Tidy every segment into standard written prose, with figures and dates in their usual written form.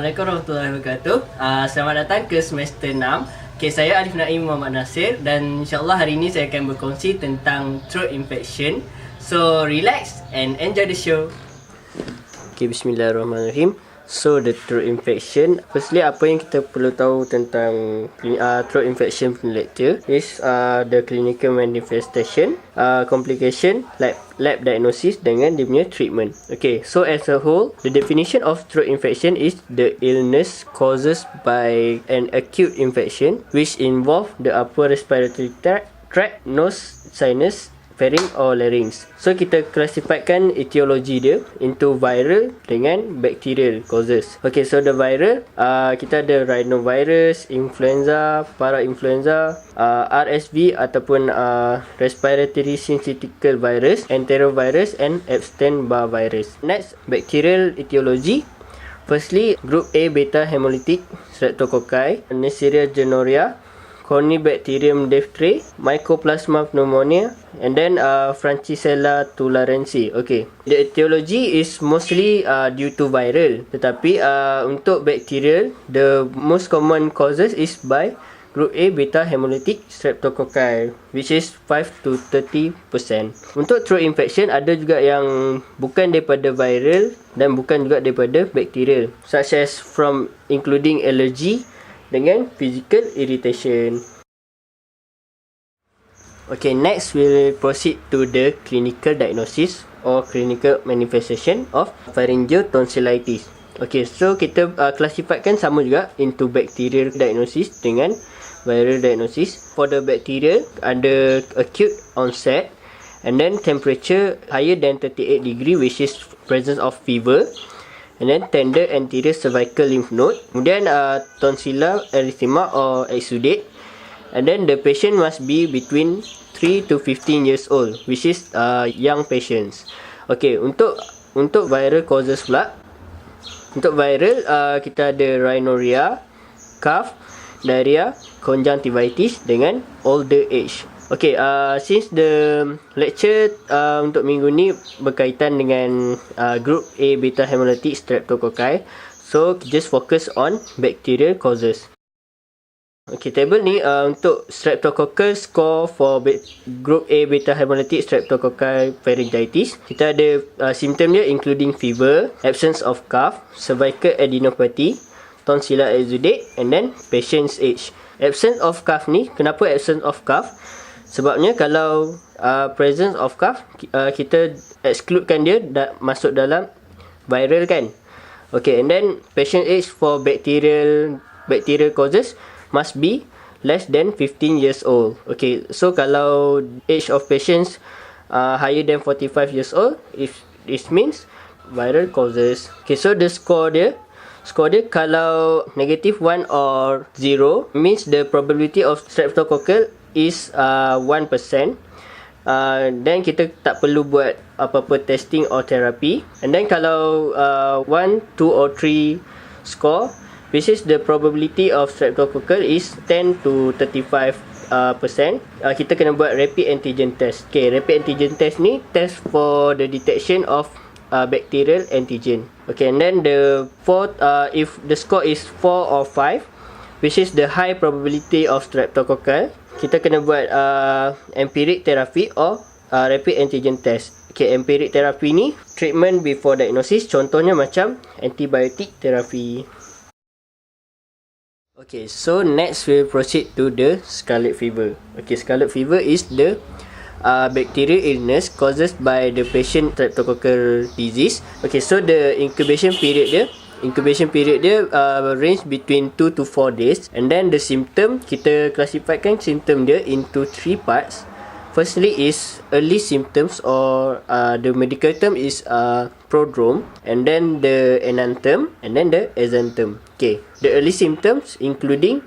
Assalamualaikum warahmatullahi wabarakatuh. Selamat datang ke semester 6. Okay, saya ALIF NAIM Muhammad Nasir dan insyaAllah hari ini saya akan berkongsi tentang throat infection. So, relax and enjoy the show. Okay, bismillahirrahmanirrahim. So, the throat infection. Firstly, apa yang kita perlu tahu tentang throat infection lecture is the clinical manifestation, complication, lab diagnosis dengan dia punya treatment. Okay, so as a whole, the definition of throat infection is the illness caused by an acute infection which involve the upper respiratory tract, nose, sinus, pharynx or larynx. So kita classifykan etiologi dia into viral dengan bacterial causes. Okay, so the viral kita ada rhinovirus, influenza, parainfluenza, RSV ataupun respiratory syncytial virus, enterovirus and Epstein-Barr virus. Next, bacterial etiology. Firstly, group A beta hemolytic streptococci, Neisseria gonorrhea, Corynebacterium diphtheriae, Mycoplasma pneumonia, and then Francisella tularensis. Okay, the etiology is mostly due to viral. Tetapi untuk bacterial, the most common causes is by group A beta hemolytic streptococci, which is 5 to 30%. Untuk throat infection, ada juga yang bukan daripada viral dan bukan juga daripada bacterial, such as from including allergy dengan physical irritation. Okay, next we'll proceed to the clinical diagnosis or clinical manifestation of pharyngeal tonsillitis. Okay, so kita classifykan sama juga into bacterial diagnosis dengan viral diagnosis. For the bacterial, ada acute onset and then temperature higher than 38 degree, which is presence of fever, and then tender anterior cervical lymph node, kemudian tonsillar erythema or exudate, and then the patient must be between 3 to 15 years old, which is young patients. Okay, untuk viral causes pula, untuk viral kita ada rhinorrhea, cough, diarrhea, conjunctivitis dengan older age. Okay, since the lecture untuk minggu ni berkaitan dengan group A beta hemolytic streptococci, so just focus on bacterial causes. Okay, table ni untuk streptococcal score for group A beta hemolytic streptococci pharyngitis. Kita ada symptom dia including fever, absence of cough, cervical adenopathy, tonsillar exudate, and then patient's age. Absence of cough ni, kenapa absence of cough? Sebabnya kalau presence of cough, kita excludekan dia masuk dalam viral kan. Okay, and then patient age for bacterial causes must be less than 15 years old. Okay, so kalau age of patients higher than 45 years old, if it means viral causes. Okay, so the score dia kalau negative 1 or 0 means the probability of streptococcal is 1%. Then kita tak perlu buat apa-apa testing or therapy. And then kalau 1, 2 or 3 score, which is the probability of streptococcal is 10 to 35%, kita kena buat rapid antigen test. Okay, rapid antigen test ni test for the detection of bacterial antigen. Okay, and then the fourth, if the score is 4 or 5, which is the high probability of streptococcal, kita kena buat empiric therapy or rapid antigen test. Okay, empiric therapy ni treatment before diagnosis, contohnya macam antibiotic therapy. Okay, so next we'll proceed to the scarlet fever. Okay, scarlet fever is the bacterial illness caused by the patient streptococcal disease. Okay, so the incubation period dia range between 2 to 4 days, and then the symptom, kita classifykan symptom dia into 3 parts. Firstly is early symptoms, or the medical term is prodrome, and then the enanthem, and then the exanthem. Okay, the early symptoms including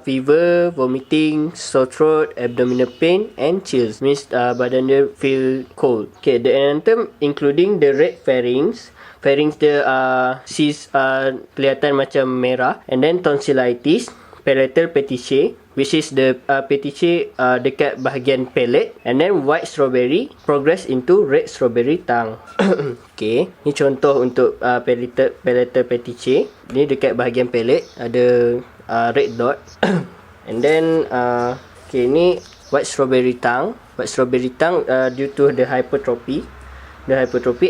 fever, vomiting, sore throat, abdominal pain and chills, means badan dia feel cold. Okay, the enanthem including the red pharynx dia kelihatan macam merah, and then tonsillitis, palatal petechiae, which is the petechiae dekat bahagian palate, and then white strawberry progress into red strawberry tongue. Okay, ni contoh untuk palatal petechiae. Ni dekat bahagian palate ada red dot. And then okay, ni white strawberry tongue. White strawberry tongue due to the hypertrophy,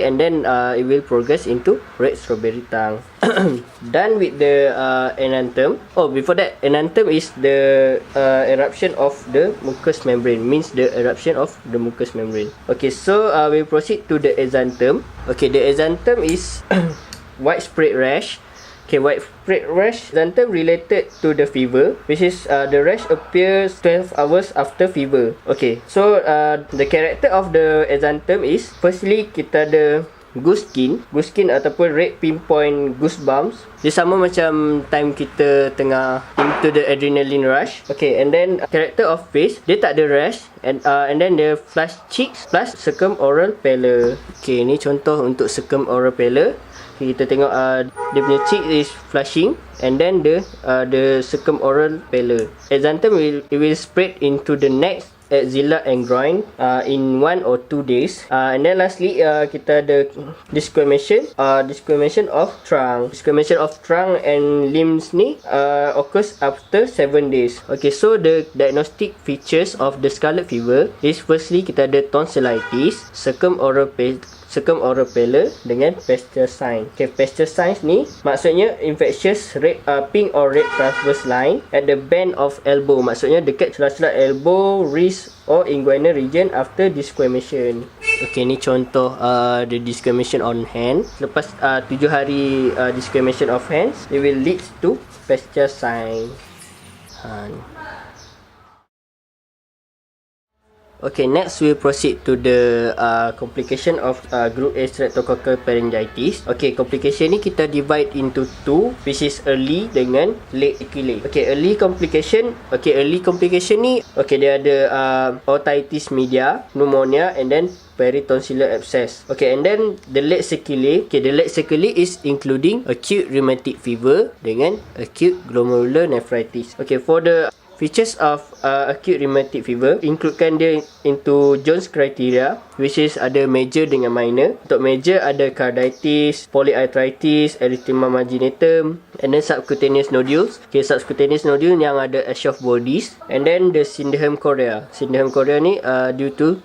and then it will progress into red strawberry tongue. Done with the enanthum. Oh, before that, enanthum is the eruption of the mucous membrane, means the eruption of the mucous membrane. Okay, so we proceed to the exanthum. Okay, the exanthum is widespread rash. Okay, widespread rash exanthum related to the fever, which is the rash appears 12 hours after fever. Okay, so the character of the exanthum is, firstly kita ada goose skin ataupun red pinpoint goosebumps. Dia sama macam time kita tengah into the adrenaline rush. Okay, and then character of face, dia tak ada rash, and then the flushed cheeks plus circumoral pallor. Okay, ni contoh untuk circumoral pallor. Okay, kita tengok dia punya cheek is flushing, and then the circumoral pallor. Exanthum will spread into the neck, axilla and groin in 1 or 2 days. And then lastly kita ada desquamation of trunk. Desquamation of trunk and limbs ni occurs after 7 days. Okay, so the diagnostic features of the scarlet fever is, firstly kita ada tonsillitis, circumoral pallor dengan pastel sign. Okay, pastel signs ni maksudnya infectious red, pink or red transverse line at the bend of elbow. Maksudnya dekat celah-celah elbow, wrist or inguinal region after desquamation. Okay, ni contoh the desquamation on hand. Lepas 7 hari desquamation of hands, it will lead to pastel sign. Okay, next we'll proceed to the complication of group A streptococcal pharyngitis. Okay, complication ni kita divide into 2, which is early dengan late sequelae. Okay, early complication ni, okay, dia ada otitis media, pneumonia, and then peritonsillar abscess. Okay, and then the late sequelae. Okay, the late sequelae is including acute rheumatic fever dengan acute glomerular nephritis. Okay, for the features of acute rheumatic fever, includekan dia into Jones criteria, which is ada major dengan minor. Untuk major ada carditis, polyarthritis, erythema marginatum, and then subcutaneous nodules. Okay, subcutaneous nodule yang ada ash of bodies, and then the syndrome chorea. Syndrome chorea ni due to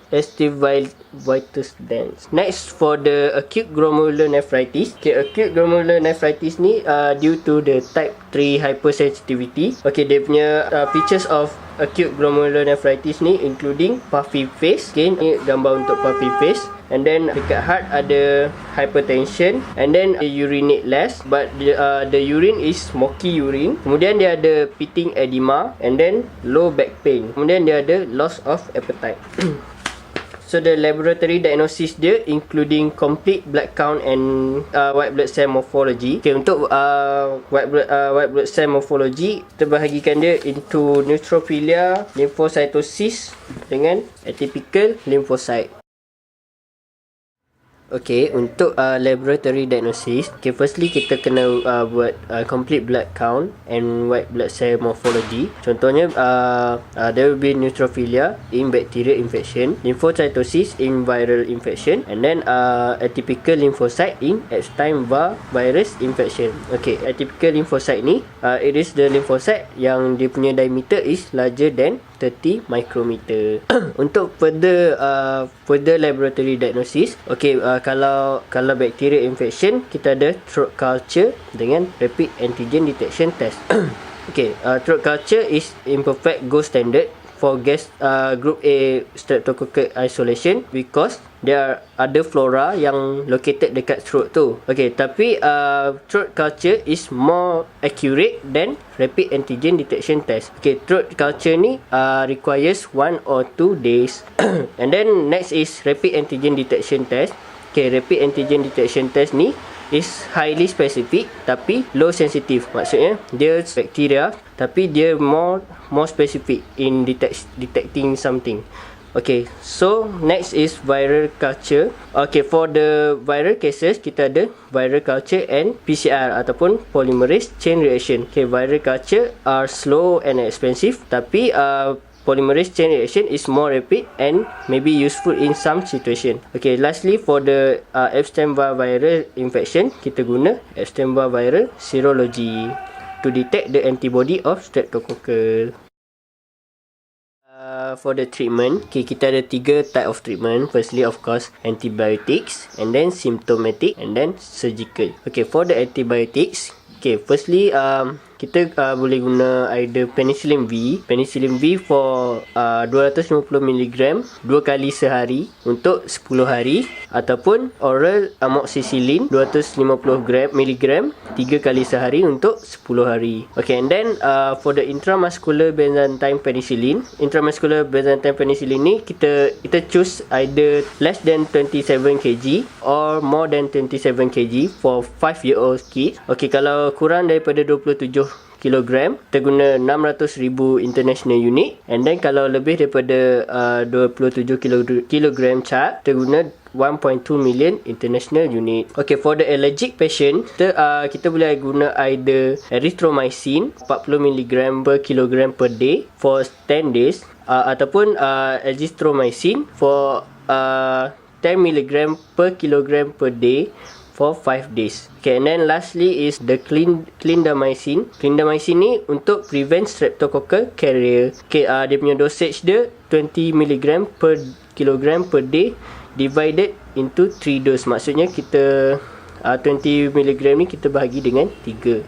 vitus dens. Next, for the acute glomerular nephritis. Okay, acute glomerular nephritis ni due to the type 3 hypersensitivity. Okay, dia punya features of acute glomerular nephritis ni including puffy face. Okay, ni gambar untuk puffy face. And then dekat heart ada hypertension, and then urinate less, but the urine is smoky urine. Kemudian dia ada pitting edema, and then low back pain. Kemudian dia ada loss of appetite. So the laboratory diagnosis dia including complete blood count and white blood cell morphology. Okay, untuk white blood cell morphology terbahagikan dia into neutrophilia, lymphocytosis dengan atypical lymphocyte. Okay, untuk laboratory diagnosis, okay, firstly kita kena buat complete blood count and white blood cell morphology. Contohnya there will be neutrophilia in bacterial infection, lymphocytosis in viral infection, and then atypical lymphocyte in Epstein-Barr virus infection. Okay, atypical lymphocyte ni it is the lymphocyte yang dia punya diameter is larger than 30 micrometer. Untuk further laboratory diagnosis, okay, kalau bacterial infection, kita ada throat culture dengan rapid antigen detection test. Okay, throat culture is imperfect gold standard for group A streptococcal isolation because there are other flora yang located dekat throat tu. Okay, tapi throat culture is more accurate than rapid antigen detection test. Okay, throat culture ni requires 1 or 2 days. And then next is rapid antigen detection test. Okay, rapid antigen detection test ni is highly specific tapi low sensitive. Maksudnya dia bacteria tapi dia more specific in detecting something. Okay, so next is viral culture. Okay, for the viral cases, kita ada viral culture and PCR ataupun polymerase chain reaction. Okay, viral culture are slow and expensive, tapi polymerase chain reaction is more rapid and maybe useful in some situation. Okay, lastly for the Epstein-Barr viral infection, kita guna Epstein-Barr viral serology to detect the antibody of streptococcal. For the treatment, okay, kita ada 3 type of treatment. Firstly, of course, antibiotics, and then symptomatic, and then surgical. Okay, for the antibiotics, okay, firstly, kita boleh guna either penicillin V for 250mg 2 kali sehari untuk 10 hari, ataupun oral amoxicillin 250mg 3 kali sehari untuk 10 hari. Okay, and then for the intramuscular Byzantine penicillin ni kita choose either less than 27 kg or more than 27 kg for 5-year-old kids. Okay, kalau kurang daripada 27 kilogram, kita guna 600,000 international unit, and then kalau lebih daripada 27 kilogram child, kita guna 1.2 million international unit. Okay, for the allergic patient, kita boleh guna either erythromycin 40mg per kilogram per day for 10 days, ataupun azithromycin for 10mg per kilogram per day for 5 days. Okay, and then lastly is the clindamycin. Clindamycin ni untuk prevent streptococcal carrier. Okay, dia punya dosage dia 20mg per kilogram per day divided into 3 dose. Maksudnya kita 20mg ni kita bahagi dengan 3.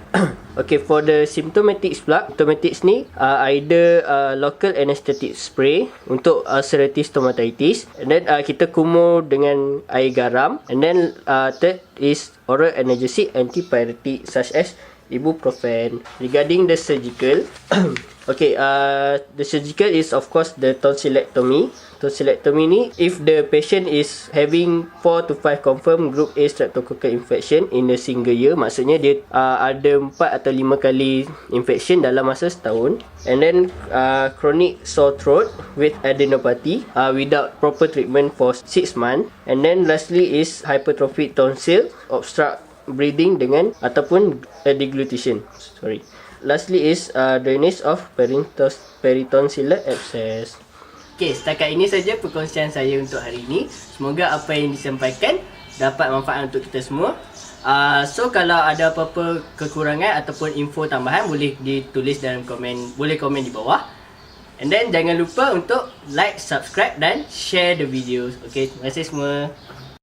Okay, for the symptomatics pula, symptomatics ni either local anesthetic spray untuk ulcerative stomatitis, and then kita kumur dengan air garam, and then third is oral analgesic antipyretic such as ibuprofen. Regarding the surgical, okay, the surgical is of course the tonsillectomy. Tonsillectomy ni, if the patient is having 4 to 5 confirmed group A streptococcal infection in a single year, maksudnya dia ada 4 atau 5 kali infection dalam masa setahun, and then chronic sore throat with adenopathy without proper treatment for 6 months, and then lastly is hypertrophic tonsil, obstruct breathing dengan ataupun deglutition. Lastly is drainage of peritonsillar abscess. Okay, setakat ini saja perkongsian saya untuk hari ini. Semoga apa yang disampaikan dapat manfaat untuk kita semua. So kalau ada apa-apa kekurangan ataupun info tambahan, boleh ditulis dalam komen, boleh komen di bawah. And then jangan lupa untuk like, subscribe dan share the videos. Okay, terima kasih semua.